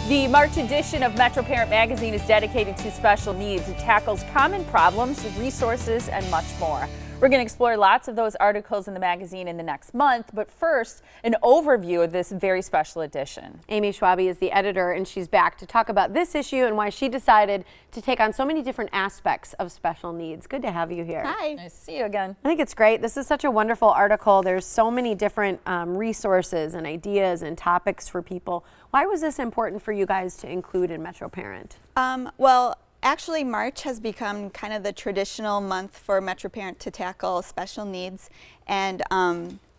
The March edition of Metroparent Magazine is dedicated to special needs. It tackles common problems, resources, and much more. We're going to explore lots of those articles in the magazine in the next month, but first, an overview of this very special edition. Amy Schwabe is the editor, and she's back to talk about this issue and why she decided to take on so many different aspects of special needs. Good to have you here. Hi. Nice to see you again. I think it's great. This is such a wonderful article. There's so many different resources and ideas and topics for people. Why was this important for you guys to include in Metroparent? Well, actually, March has become kind of the traditional month for Metroparent to tackle special needs. And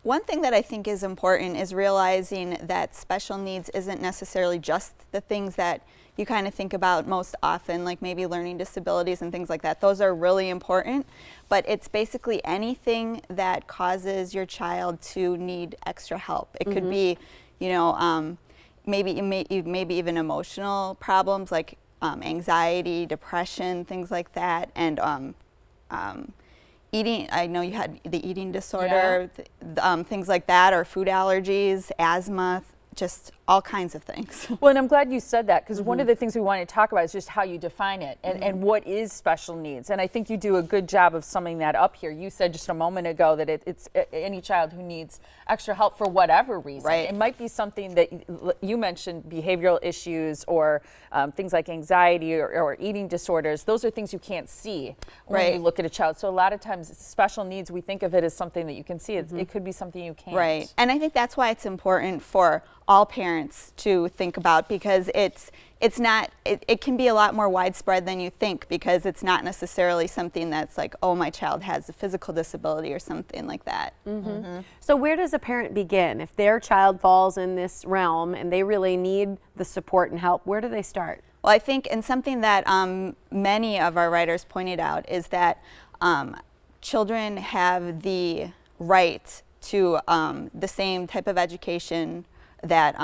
one thing that I think is important is realizing that special needs isn't necessarily just the things that you kind of think about most often, like maybe learning disabilities and things like that. Those are really important, but it's basically anything that causes your child to need extra help. It could be, you know, maybe even emotional problems like anxiety, depression, things like that, and eating. I know you had the eating disorder, things like that, or food allergies, asthma, just all kinds of things. Well, and I'm glad you said that, because one of the things we want to talk about is just how you define it and what is special needs. And I think you do a good job of summing that up here. You said just a moment ago that it's any child who needs extra help for whatever reason. Right. It might be something that you mentioned, behavioral issues or things like anxiety or eating disorders. Those are things you can't see when you look at a child. So a lot of times special needs, we think of it as something that you can see. It could be something you can't. Right. And I think that's why it's important for all parents to think about, because it can be a lot more widespread than you think, because it's not necessarily something that's like, oh, my child has a physical disability or something like that. So where does a parent begin? If their child falls in this realm and they really need the support and help, where do they start? Well, I think, and something that many of our writers pointed out, is that children have the right to the same type of education that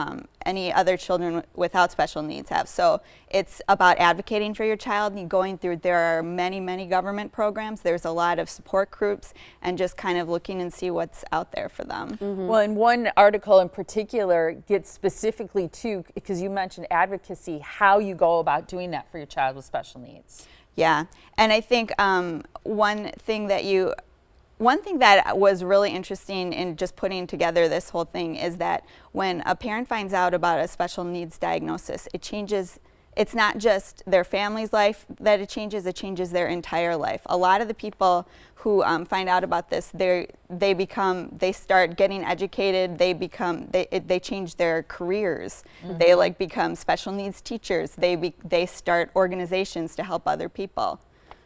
any other children without special needs have. So it's about advocating for your child and going through, there are many government programs, there's a lot of support groups, and just kind of looking and see what's out there for them. Well, and one article in particular gets specifically to, because you mentioned advocacy, how you go about doing that for your child with special needs. Yeah, and I think one thing that was really interesting in just putting together this whole thing is that when a parent finds out about a special needs diagnosis, it changes, it's not just their family's life that it changes their entire life. A lot of the people who find out about this, they start getting educated, they change their careers. They like become special needs teachers, they start organizations to help other people.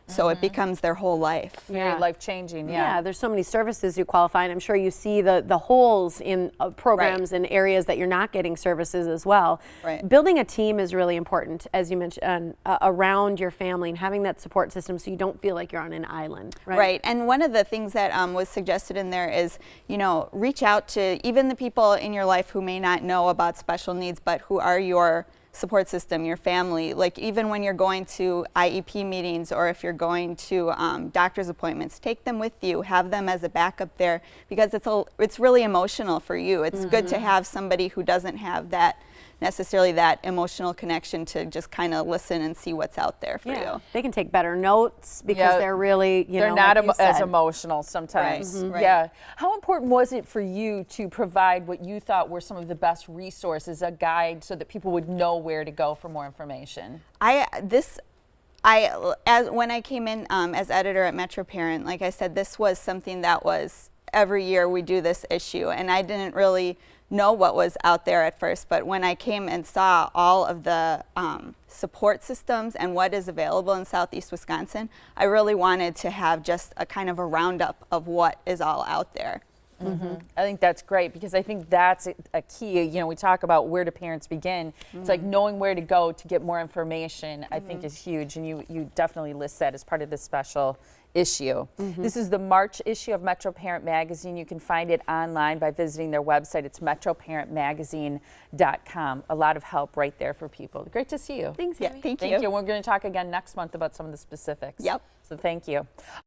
So it becomes their whole life. Very life-changing, Yeah, there's so many services you qualify, and I'm sure you see the holes in programs and areas that you're not getting services as well. Right. Building a team is really important, as you mentioned, around your family, and having that support system so you don't feel like you're on an island. Right, and one of the things that was suggested in there is, you know, reach out to even the people in your life who may not know about special needs, but who are your support system, your family. Like even when you're going to IEP meetings, or if you're going to doctor's appointments, take them with you, have them as a backup there, because it's really emotional for you. It's good to have somebody who doesn't have that necessarily that emotional connection to just kind of listen and see what's out there for you. They can take better notes because they're really, they're not as emotional sometimes. Yeah. How important was it for you to provide what you thought were some of the best resources, a guide, so that people would know where to go for more information? When I came in as editor at Metroparent, like I said, this was something that was, every year we do this issue, and I didn't really know what was out there at first, but when I came and saw all of the support systems and what is available in Southeast Wisconsin, I really wanted to have just a kind of a roundup of what is all out there. I think that's great, because I think that's a key. You know, we talk about where do parents begin. It's like knowing where to go to get more information, I think is huge, and you definitely list that as part of this special issue. This is the March issue of Metroparent Magazine. You can find it online by visiting their website. It's metroparentmagazine.com. A lot of help right there for people. Great to see you. Thanks, Yeah, Amy. thank you. Thank you. We're going to talk again next month about some of the specifics. Yep. So thank you.